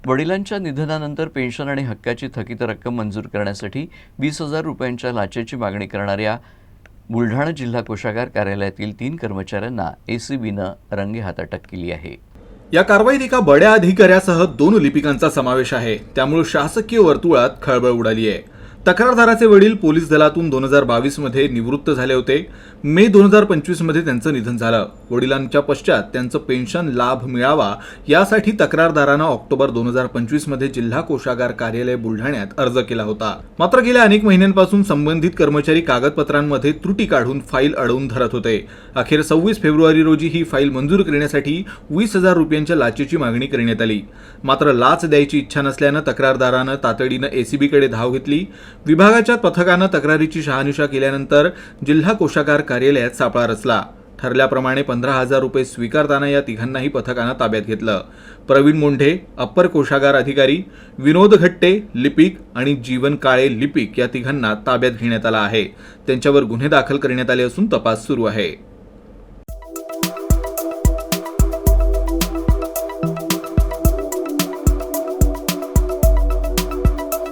वडिलांच्या निधनानंतर पेन्शन आणि हक्काची थकीत रक्कम मंजूर करण्यासाठी 20,000 रुपयांच्या लाचेची मागणी करणाऱ्या बुलढाणा जिल्हा कोषागार कार्यालयातील 3 कर्मचाऱ्यांना एसीबीनं रंगेहात अटक केली आहे। या कारवाईत एका बड्या अधिकाऱ्यासह 2 लिपिकांचा समावेश आहे। त्यामुळे शासकीय वर्तुळात खळबळ उडाली आहे। तक्रारदाराचे वडील पोलीस दलातून 2022 मध्ये निवृत्त झाले होते। मे 2025 मध्ये त्यांचं निधन झालं। वडिलांच्या पश्चात त्यांचं पेन्शन लाभ मिळावा यासाठी तक्रारदारानं ऑक्टोबर 2025 मध्ये जिल्हा कोषागार कार्यालय बुलढाण्यात अर्ज केला होता। मात्र गेल्या अनेक महिन्यांपासून संबंधित कर्मचारी कागदपत्रांमध्ये त्रुटी काढून फाईल अडवून धरत होते। अखेर 26 फेब्रुवारी रोजी ही फाईल मंजूर करण्यासाठी 20,000 रुपयांच्या लाचेची मागणी करण्यात आली। मात्र लाच द्यायची इच्छा नसल्यानं तक्रारदारानं तातडीनं एसीबीकडे धाव घेतली। विभागाच्या पथकानं तक्रारीची शहानिशा केल्यानंतर जिल्हा कोषागार कार्यालयात सापळा रचला। ठरल्याप्रमाणे 15,000 रुपये स्वीकारताना या तिघांनाही पथकानं ताब्यात घेतलं। प्रवीण मोंढे अप्पर कोषागार अधिकारी, विनोद घट्टे लिपिक आणि जीवन काळे लिपिक या तिघांना ताब्यात घेण्यात आलं आहे। त्यांच्यावर गुन्हे दाखल करण्यात आले असून तपास सुरू आहे।